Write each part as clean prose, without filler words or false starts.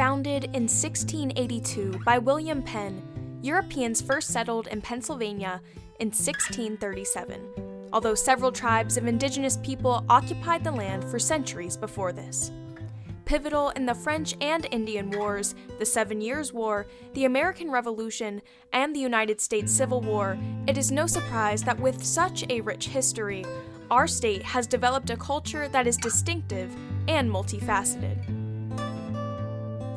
Founded in 1682 by William Penn, Europeans first settled in Pennsylvania in 1637, although several tribes of indigenous people occupied the land for centuries before this. Pivotal in the French and Indian Wars, the 7 Years' War, the American Revolution, and the United States Civil War, it is no surprise that with such a rich history, our state has developed a culture that is distinctive and multifaceted.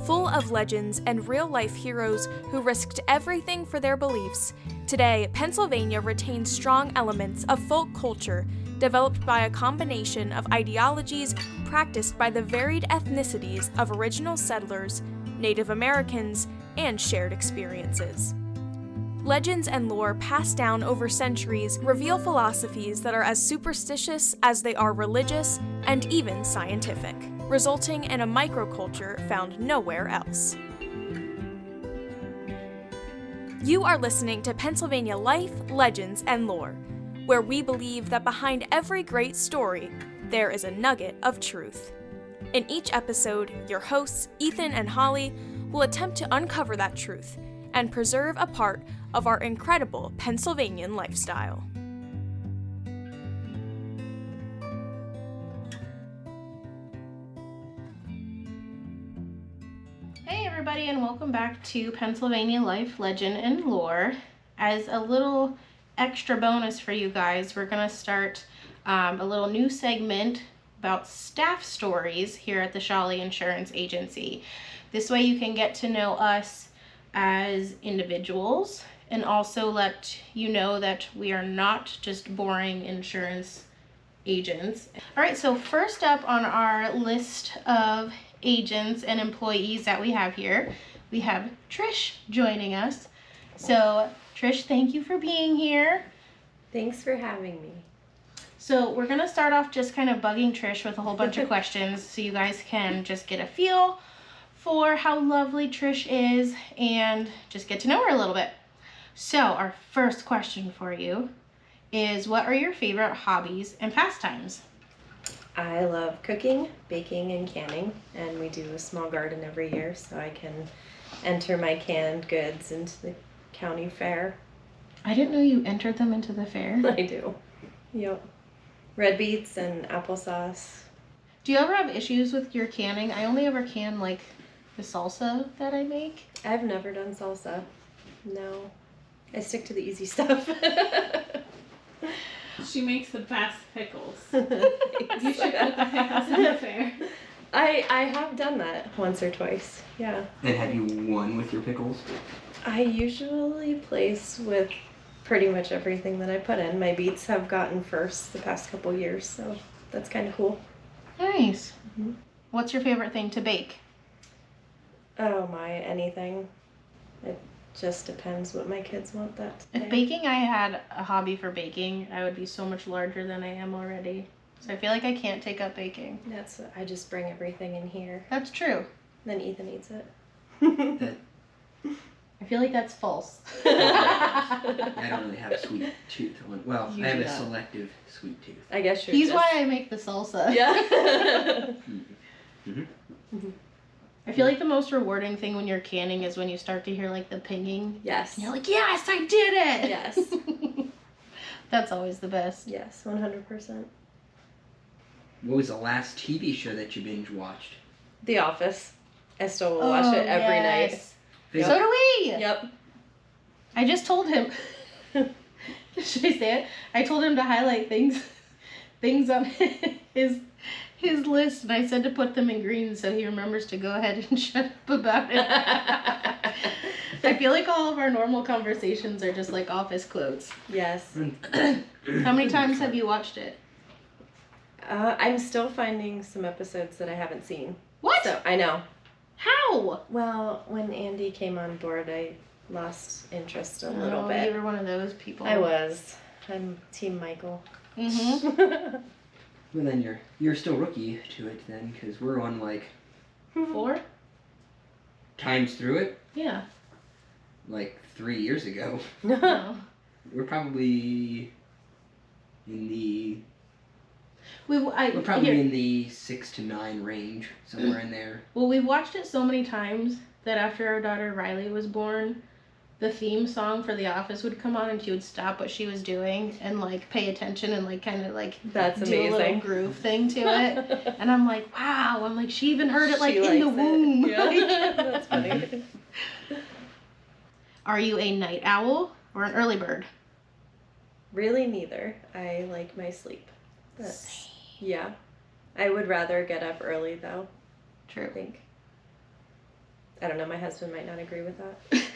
Full of legends and real-life heroes who risked everything for their beliefs, today Pennsylvania retains strong elements of folk culture developed by a combination of ideologies practiced by the varied ethnicities of original settlers, Native Americans, and shared experiences. Legends and lore passed down over centuries reveal philosophies that are as superstitious as they are religious and even scientific, resulting in a microculture found nowhere else. You are listening to Pennsylvania Life, Legends, and Lore, where we believe that behind every great story, there is a nugget of truth. In each episode, your hosts, Ethan and Holly, will attempt to uncover that truth and preserve a part of our incredible Pennsylvanian lifestyle. Hey everybody, and welcome back to Pennsylvania Life, Legend, and Lore. As a little extra bonus for you guys, we're going to start a little new segment about staff stories here at the Sholley Insurance Agency. This way you can get to know us as individuals and also let you know that we are not just boring insurance agents. All right, so first up on our list of agents and employees that we have here, we have Trish joining us. So Trish, thank you for being here. Thanks for having me. So we're gonna start off just kind of bugging Trish with a whole bunch of questions so you guys can just get a feel for how lovely Trish is and just get to know her a little bit. So our first question for you is, what are your favorite hobbies and pastimes? I love cooking, baking, and canning, and we do a small garden every year so I can enter my canned goods into the county fair. I didn't know you entered them into the fair. I do. Yep. Red beets and applesauce. Do you ever have issues with your canning? I only ever can like the salsa that I make. I've never done salsa. No. I stick to the easy stuff. She makes the best pickles. You should put the pickles in the fair. I have done that once or twice, yeah. And have you won with your pickles? I usually place with pretty much everything that I put in. My beets have gotten first the past couple years, so that's kind of cool. Nice. Mm-hmm. What's your favorite thing to bake? Oh my, anything. It just depends what my kids want that day. If baking, I had a hobby for baking, I would be so much larger than I am already. So I feel like I can't take up baking. I just bring everything in here. That's true. Then Ethan eats it. I feel like that's false. I don't really have a sweet tooth. Well, You I have do a not. selective sweet tooth. I guess you're He's just... why I make the salsa. Yeah. Mm-hmm. I feel like the most rewarding thing when you're canning is when you start to hear like the pinging. Yes. And you're like, yes, I did it! Yes. That's always the best. Yes, 100%. What was the last TV show that you binge watched? The Office. I still will watch it every night. Yep. So do we! Yep. I just told him. Should I say it? I told him to highlight things on his list, and I said to put them in green so he remembers to go ahead and shut up about it. I feel like all of our normal conversations are just like office quotes. Yes. How many times have you watched it? I'm still finding some episodes that I haven't seen. What? So, I know. How? Well, when Andy came on board, I lost interest a little bit. You were one of those people. I was. I'm Team Michael. Mm-hmm. Well, then you're still rookie to it then, because we're on like 4 times through it. Yeah. Like 3 years ago. No. We're probably in the We're probably in the 6 to 9 range, somewhere in there. Well, we've watched it so many times that after our daughter Riley was born, the theme song for The Office would come on and she would stop what she was doing and like pay attention and like kind of like That's do a little amazing. groove thing to it. And I'm like, wow. I'm like, she even heard it like She in the likes it. womb. Yeah. That's funny. Are you a night owl or an early bird? Really neither. I like my sleep. Yeah. I would rather get up early though, I True. think. I don't know, my husband might not agree with that.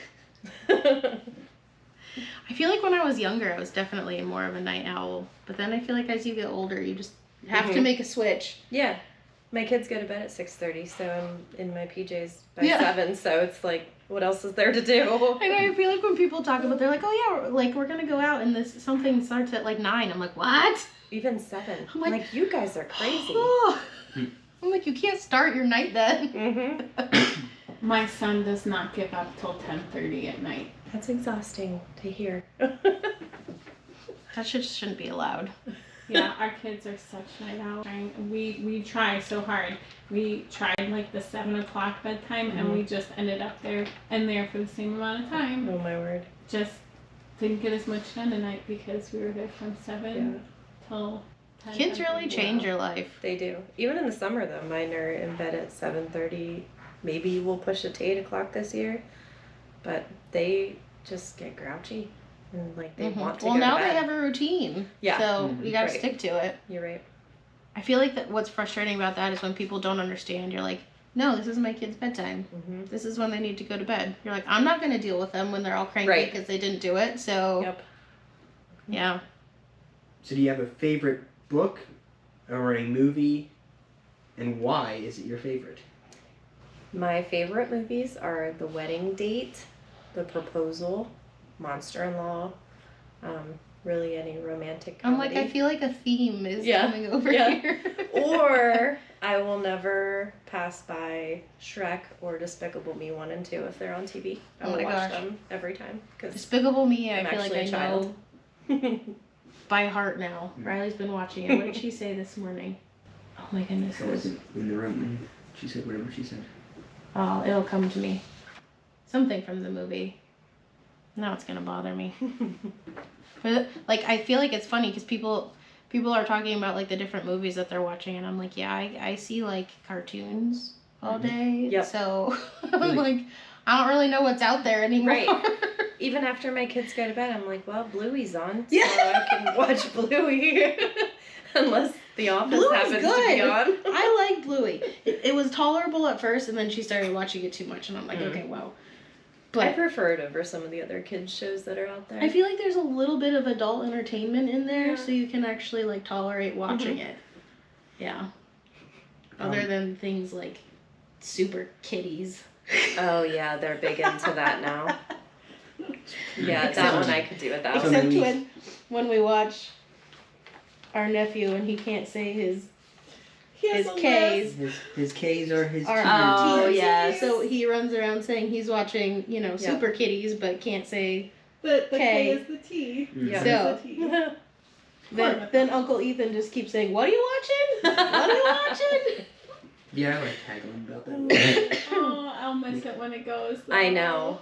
I feel like when I was younger, I was definitely more of a night owl. But then I feel like as you get older, you just have to make a switch. Yeah. My kids go to bed at 6:30, so I'm in my PJs by Yeah. 7, so it's like, what else is there to do? I know, I feel like when people talk about, they're like, oh yeah, we're gonna go out and something starts at like 9. I'm like, what? Even 7. I'm I'm like, like, you guys are crazy. Oh. I'm like, you can't start your night then. Mm-hmm. My son does not get up till 10:30 at night. That's exhausting to hear. That shit shouldn't be allowed. Yeah, our kids are such night owls. We try so hard. We tried like the 7 o'clock bedtime, and we just ended up there for the same amount of time. Oh my word. Just didn't get as much done tonight because we were there from 7 till 10. Kids really change your life. They do. Even in the summer though, mine are in bed at 7:30. Maybe we'll push it to 8 o'clock this year. But they just get grouchy. And like they want to Well, go to now bed. they have a routine. Yeah. So you gotta Right. stick to it. You're right. I feel like that what's frustrating about that is when people don't understand. You're like, no, this is my kid's bedtime. Mm-hmm. This is when they need to go to bed. You're like, I'm not gonna deal with them when they're all cranky Right. because they didn't do it. So Yep. yeah. So do you have a favorite book or a movie, and why is it your favorite? My favorite movies are The Wedding Date, The Proposal, Monster-in-Law, really any romantic I'm comedy. like, I feel like a theme is Yeah. coming over Yeah. here. Or I will never pass by Shrek or Despicable Me 1 and 2 if they're on TV. I Oh will my watch gosh. them every time. Cause Despicable Me, I'm I feel like actually I a child. know by heart now. Riley's been watching it. What did she say this morning? Oh my goodness. I wasn't in the room and she said whatever she said. Oh, it'll come to me. Something from the movie. Now it's gonna bother me. But like, I feel like it's funny because people are talking about like the different movies that they're watching, and I'm like, yeah, I see like cartoons all day. Yep. So I'm like, I don't really know what's out there anymore. Right. Even after my kids go to bed, I'm like, well, Bluey's on, so Yeah. I can watch Bluey. Unless The Office Bluey's happens to good. be on. I like Bluey. It was tolerable at first, and then she started watching it too much, and I'm like, okay, wow. I But prefer it over some of the other kids shows that are out there. I feel like there's a little bit of adult entertainment in there, Yeah. so you can actually like tolerate watching it. Yeah. Other than things like Super Kitties. Oh yeah, they're big into that now. Yeah, that one I could do without. Some Except movies. when we watch our nephew and he can't say his K's. His K's are his Are T's. Oh, T's. yes. So he runs around saying he's watching, Yep. Super Kitties, but can't say. The K. K is the T. Yeah. So Is the T. then Uncle Ethan just keeps saying, "What are you watching? What are you watching?" Yeah, I like tagging about that. Oh, I'll miss it when it goes. Though. I know.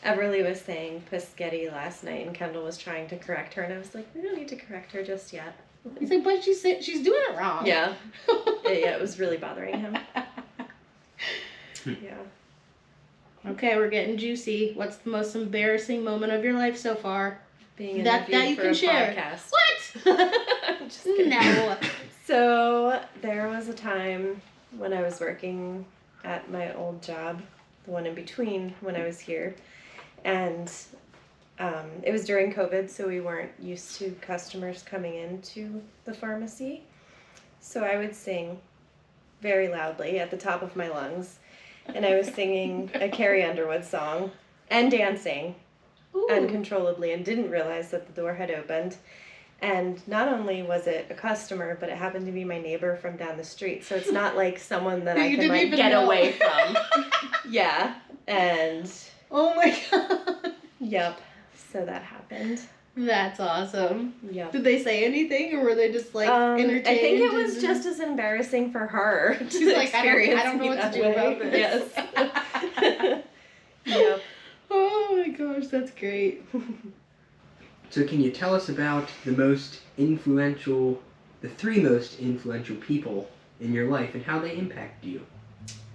Everly was saying Piscetti last night, and Kendall was trying to correct her, and I was like, we don't need to correct her just yet. He's like, "But she's doing it wrong." Yeah. Yeah, it was really bothering him. Yeah. Okay, we're getting juicy. What's the most embarrassing moment of your life so far? Being That interviewed you for can a share. podcast. What? I'm just kidding. No. So there was a time when I was working at my old job, the one in between when I was here, and it was during COVID, so we weren't used to customers coming into the pharmacy. So I would sing very loudly at the top of my lungs, and I was singing a Carrie Underwood song and dancing Ooh. uncontrollably and didn't realize that the door had opened. And not only was it a customer, but it happened to be my neighbor from down the street. So it's not like someone that I You can didn't like even get know. away from. Yeah. And Oh my god. yep. So that happened. That's awesome. Yep. Did they say anything, or were they just like entertained? I think it was just as embarrassing for her to She's like, I experience don't know me what to that do way. about this. Yes. Yep. Oh my gosh, that's great. So can you tell us about the three most influential people in your life and how they impact you?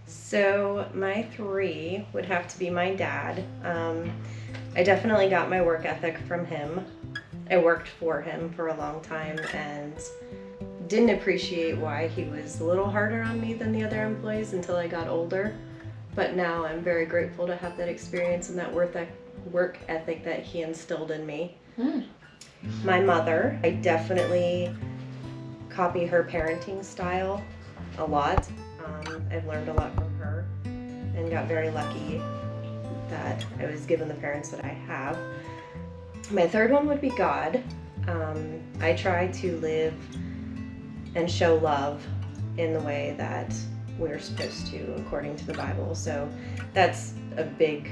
So my three would have to be my dad. I definitely got my work ethic from him. I worked for him for a long time and didn't appreciate why he was a little harder on me than the other employees until I got older. But now I'm very grateful to have that experience and that work ethic that he instilled in me. My mother, I definitely copy her parenting style a lot. I've learned a lot from her and got very lucky that I was given the parents that I have. My third one would be God. I try to live and show love in the way that we're supposed to according to the Bible. So that's a big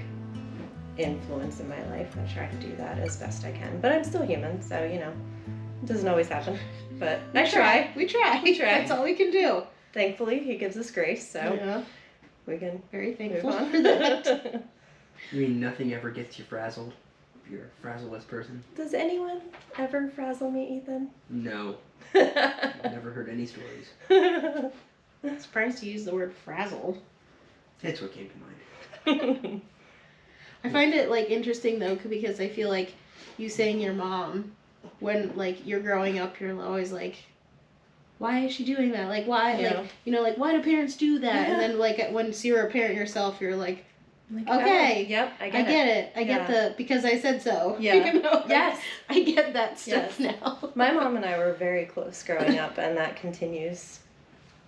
influence in my life. I try to do that as best I can. But I'm still human, so it doesn't always happen. But I try. We try. That's all we can do. Thankfully, he gives us grace, so Yeah. we can Very move thankful on. for that. You mean nothing ever gets you frazzled? You're a frazzleless person? Does anyone ever frazzle me, Ethan? No. I've never heard any stories. I'm surprised you used the word frazzle. That's what came to mind. I find it interesting though, because I feel like you saying your mom, when you're growing up, you're always like, why is she doing that? Why? Yeah. Why do parents do that? And then when you're a parent yourself, you're like, okay, Yep, I I get get it. I get Yeah. because I said so. Yeah. Yes. I get that stuff now. My mom and I were very close growing up, and that continues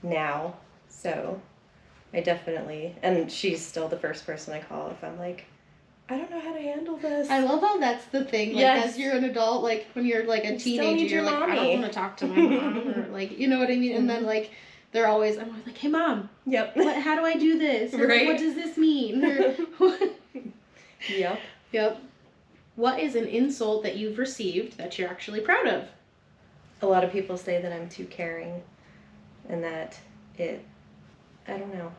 now. So I definitely, and she's still the first person I call if I'm like, I don't know how to handle this. I love how that's the thing. Yes. As you're an adult, when you're a You still teenager, need your you're like, I mommy. don't want to talk to my mom, or you know what I mean? And then they're always, I'm always like, hey mom, Yep. how do I do this? Or, Right. what does this mean? Or, Yep. Yep. What is an insult that you've received that you're actually proud of? A lot of people say that I'm too caring, and that I don't know.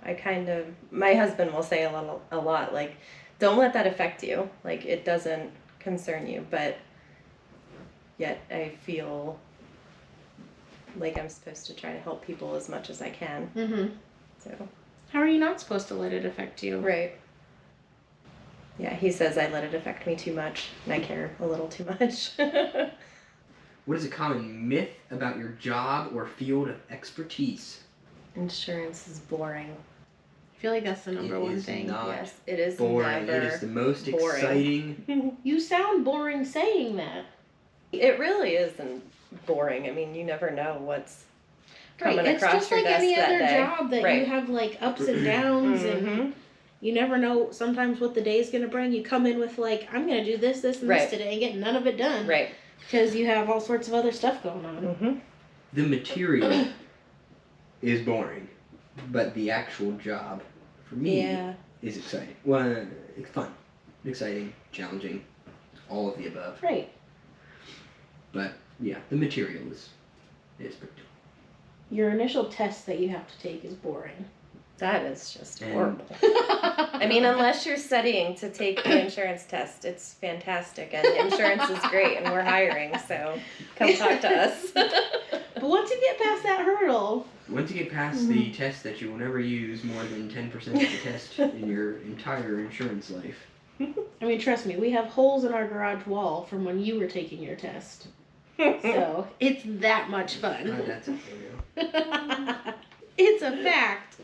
My husband will say a lot like, don't let that affect you. It doesn't concern you, but yet I feel like I'm supposed to try to help people as much as I can. Mm-hmm. So. How are you not supposed to let it affect you? Right. Yeah, he says I let it affect me too much, and I care a little too much. What is a common myth about your job or field of expertise? Insurance is boring. I feel like that's the number It one is thing. not Yes, it is boring. never It is the most boring. exciting. You sound boring saying that. It really isn't boring. I mean, you never know what's coming It's across just your like desk any that other day. job that Right. you have ups and downs, and Mhm. you never know sometimes what the day's gonna bring. You come in with I'm gonna do this, and Right. this today, and get none of it done. Right. Because you have all sorts of other stuff going on. Mhm. The material is boring, but the actual job, for me, Yeah. is exciting. Well, it's fun, exciting, challenging, all of the above. Right. But yeah, the material is pretty. Your initial test that you have to take is boring. That is just And- horrible. I mean, unless you're studying to take the insurance test, it's fantastic, and insurance is great, and we're hiring, so come talk to us. But once you get past that hurdle, Once you get past the test that you will never use more than 10% of the test in your entire insurance life. I mean, trust me, we have holes in our garage wall from when you were taking your test. So it's that much fun. That's it for you. It's a fact.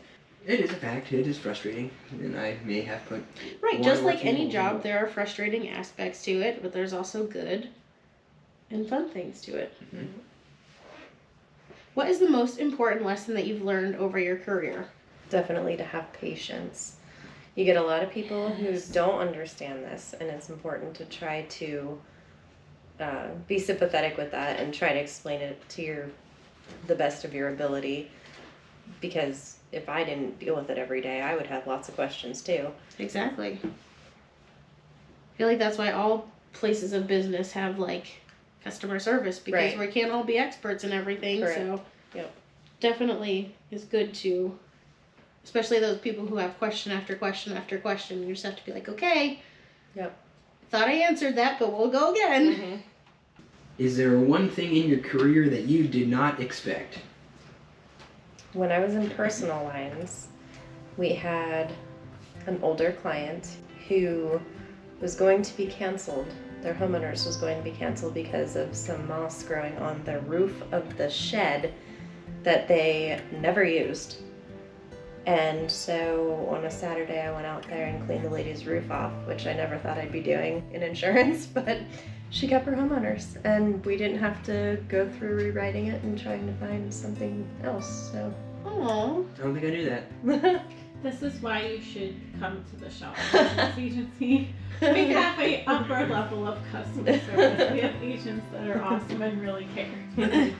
It is a fact. It is frustrating, and I may have put Right, one just or like two any holes in job, it. there are frustrating aspects to it, but there's also good and fun things to it. Mhm. What is the most important lesson that you've learned over your career? Definitely to have patience. You get a lot of people who don't understand this, and it's important to try to be sympathetic with that and try to explain it to the best of your ability, because if I didn't deal with it every day, I would have lots of questions too. Exactly. I feel like that's why all places of business have like customer service because Right. we can't all be experts in everything. Correct. So Yep. definitely is good to, especially those people who have question after question after question. You just have to be like, okay. Yep. Thought I answered that, but we'll go again. Mhm. Is there one thing in your career that you did not expect? When I was in personal lines, we had an older client who was going to be canceled. Their homeowners was going to be canceled because of some moss growing on the roof of the shed that they never used. And so on a Saturday, I went out there and cleaned the lady's roof off, which I never thought I'd be doing in insurance, but she kept her homeowners, and we didn't have to go through rewriting it and trying to find something else. So, Aww. I don't think I knew that. This is why you should come to the Sholley Insurance Agency. We have a upper level of customer service. We have agents that are awesome and really care.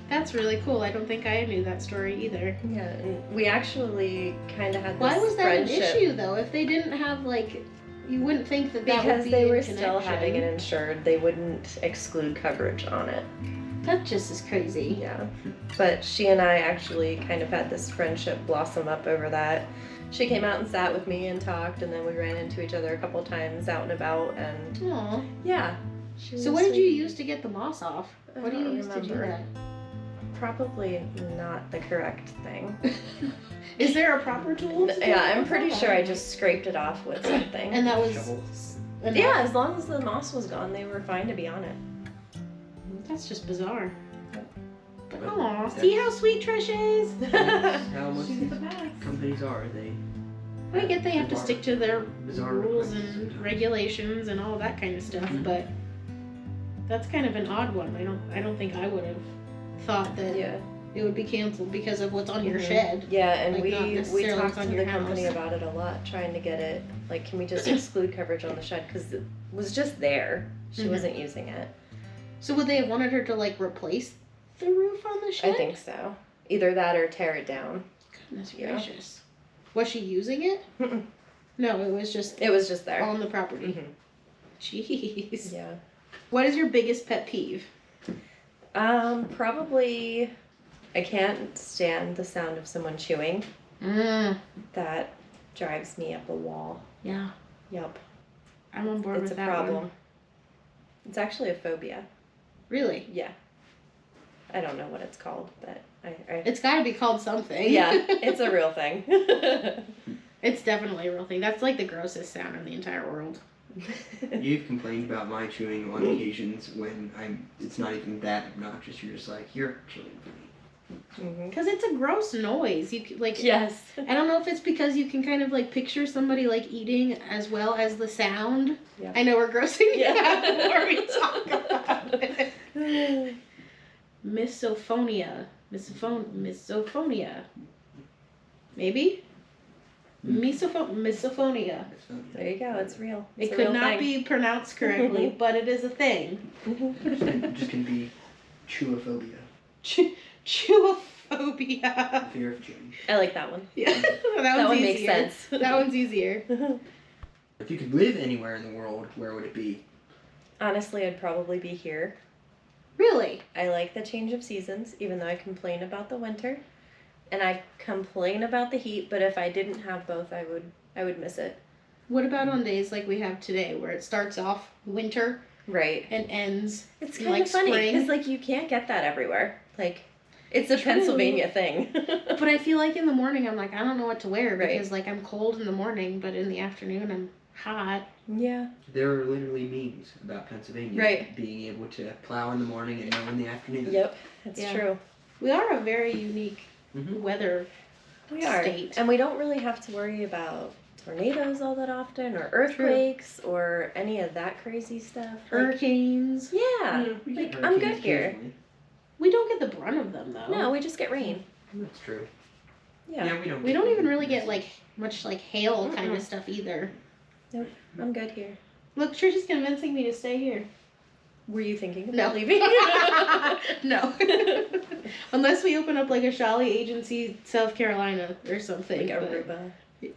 That's really cool. I don't think I knew that story either. yeah, and we actually kind of had this Why was that an friendship issue though? If they didn't have like, you wouldn't think that that would because be they in were still connection. having it insured. They wouldn't exclude coverage on it. That just is crazy. Yeah, but she and I actually kind of had this friendship blossom up over that. She came out and sat with me and talked, and then we ran into each other a couple times out and about, and Aw. yeah. She So was what did you sweet. use to get the moss off? I What do you don't use to do remember. that? Probably not the correct thing. Is there a proper tool? to do Yeah, it I'm with pretty that? sure I just scraped it off with something. And that was Shovel. enough? Yeah, as long as the moss was gone, they were fine to be on it. That's just bizarre. But But aw, that's- see how sweet Trish is? That's how most She's the best. companies are. They I get they have to stick to their bizarre rules requests and sometimes. regulations and all that kind of stuff, Mhm. but that's kind of an odd one. I don't think I would have thought that Yeah. it would be canceled because of what's on your Mhm. shed. Yeah, and Like, not we necessarily talked on to your the company house. about it a lot, trying to get it, like, can we just exclude coverage on the shed? Because it was just there. She Mhm. wasn't using it. So would they have wanted her to like replace the roof on the shed? I think so. Either that or tear it down. Goodness Yeah. gracious. Was she using it? Mm-mm. No, it was just It was just there. on the property. Mhm. Jeez. Yeah. What is your biggest pet peeve? Probably, I can't stand the sound of someone chewing. That drives me up a wall. Yeah, Yep. I'm on board It's a with that problem. one. It's actually a phobia. Really? Yeah. I don't know what it's called, but I It's got to be called something. yeah, it's a real thing. It's definitely a real thing. That's like the grossest sound in the entire world. You've complained about my chewing on occasions when it's not even that obnoxious. You're just like, you're chewing for me. Mhm. Because it's a gross noise. Like, Yes. I don't know if it's because you can kind of like picture somebody like eating as well as the sound. Yeah. I know we're grossing you Yeah. out the more we talk about it. Misophonia. Misophonia. Maybe? Misophonia. There you go. It's real. It's It a could real not thing. be pronounced correctly, but it is a thing. Mhm. Just can be chewophobia, Chewophobia. fear of chewing. I like that one. Yeah, that That one's one makes easier. sense. That one's easier. If you could live anywhere in the world, where would it be? Honestly, I'd probably be here. Really? I like the change of seasons, even though I complain about the winter, and I complain about the heat. But if I didn't have both, I would miss it. What about on days like we have today, where it starts off winter Right. and ends? It's in, kind like, of funny spring? because like you can't get that everywhere. Like, it's a True. Pennsylvania thing. But I feel like in the morning I'm like, I don't know what to wear Right. because like I'm cold in the morning, but in the afternoon I'm hot. Yeah. There are literally memes about Pennsylvania Right. being able to plow in the morning and mow in the afternoon. Yep. It's Yeah. true. We are a very unique Mhm. weather. We are. State. And we don't really have to worry about tornadoes all that often, or earthquakes, or any of that crazy stuff. Like, Hurricanes. yeah. We Like, get I'm good hurricanes here. occasionally. We don't get the brunt of them though. No, we just get rain. That's true. Yeah. we don't. We don't even really get like much like hail kind Mm-mm. of stuff either. I'm good here. Look, Trish is convincing me to stay here. Were you thinking No. about leaving? No. Unless we open up like a Sholley Agency, South Carolina or something. Like but- Aruba.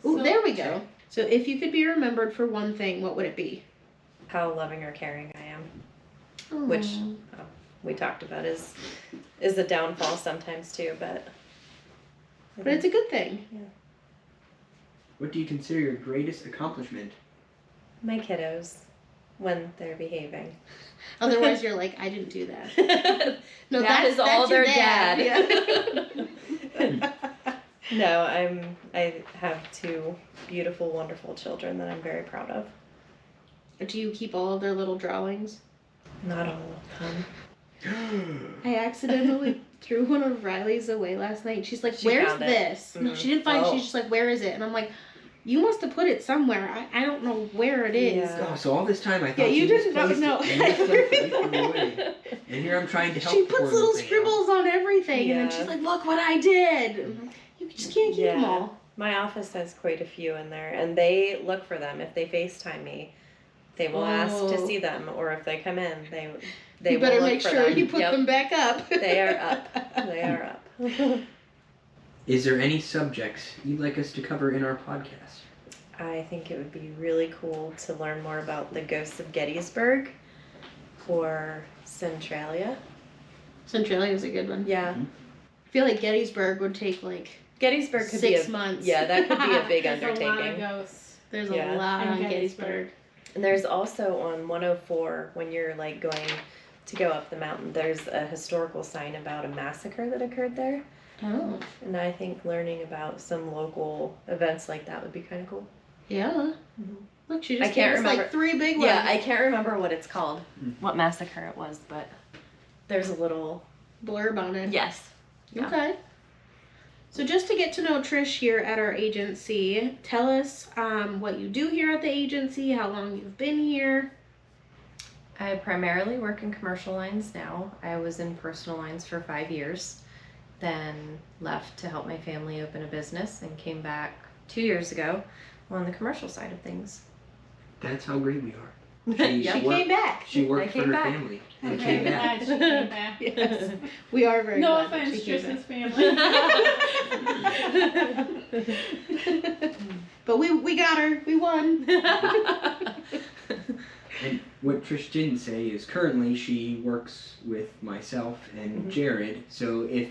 Ooh, So- there we go. So if you could be remembered for one thing, what would it be? how loving or caring I am, which we talked about is a downfall sometimes too, but it's a good thing. Yeah. What do you consider your greatest accomplishment? My kiddos, when they're behaving. Otherwise, you're like, I didn't do that. No, that is all your their dad. Yeah. No, I have 2 beautiful, wonderful children that I'm very proud of. Do you keep all of their little drawings? Not all of them. I accidentally threw one of Riley's away last night. She's like, She where's found it. this? No, she didn't find it. She's just like, where is it? And I'm like, you must have put it somewhere. I don't know where it is. Yeah. Oh, so all this time I thought Yeah, you she didn't misplaced know. it. You misplaced it. You threw it away. And here I'm trying to help She the poor puts little thing out. scribbles on everything, and then Yeah. she's like, look what I did. I'm like, you just can't keep them Yeah. all. My office has quite a few in there, and they look for them. If they FaceTime me, they will ask to see them, or if they come in, they You will better look make for sure them. you put Yep. them back up. They are up. They are up. Is there any subjects you'd like us to cover in our podcast? I think it would be really cool to learn more about the ghosts of Gettysburg or Centralia. Centralia is a good one. Yeah. I feel like Gettysburg would take like Gettysburg could 6 be months. Yeah, that could be a big There's a lot of undertaking. ghosts. There's Yeah. a lot And on Gettysburg. Gettysburg. And there's also on 104, when you're like going to go up the mountain, there's a historical sign about a massacre that occurred there. Oh. And I think learning about some local events like that would be kind of cool. Yeah. Mhm. Look, she I just can't gave us like remember. 3 big ones. Yeah, I can't remember what it's called, Mm. what massacre it was, but there's a little. Blurb on it. Yes. Yeah. Okay. So just to get to know Trish here at our agency, tell us what you do here at the agency, how long you've been here. I primarily work in commercial lines now. I was in personal lines for 5 years, then left to help my family open a business and came back 2 years ago on the commercial side of things. That's how great we are. Yeah. She came back. She I worked for came her back. family and I'm came very back. glad she came back. Yes. We are very No glad that offense, she came Trish's back. family. But we got her. We won. And what Trish didn't say is currently she works with myself and Mhm. Jared. So if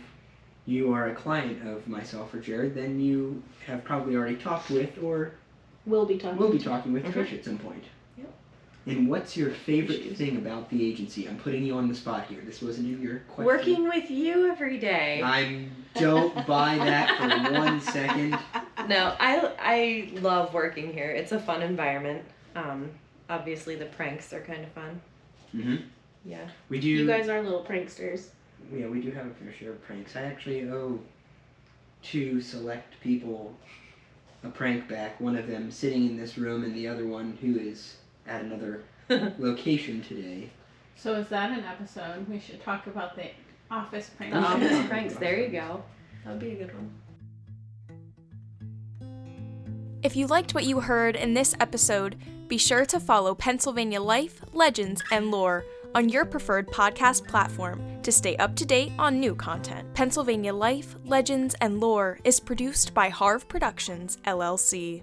you are a client of myself or Jared, then you have probably already talked with or We'll be talking. will be talking with Mhm. Trish at some point. Yep. And what's your favorite Issues. thing about the agency? I'm putting you on the spot here. This wasn't in your question. Working with you every day. Don't buy that for 1 second. No, I love working here. It's a fun environment. Obviously the pranks are kind of fun. Mm-hmm. Yeah. We do. You guys are little pranksters. Yeah, we do have a fair share of pranks. I actually owe 2 select people a prank back. One of them sitting in this room, and the other one who is at another location today. So is that an episode? We should talk about the office prank. The should office talk pranks. about There that. you go. That would be a good one. If you liked what you heard in this episode, be sure to follow Pennsylvania Life, Legends, and Lore on your preferred podcast platform to stay up to date on new content. Pennsylvania Life, Legends, and Lore is produced by Harv Productions, LLC.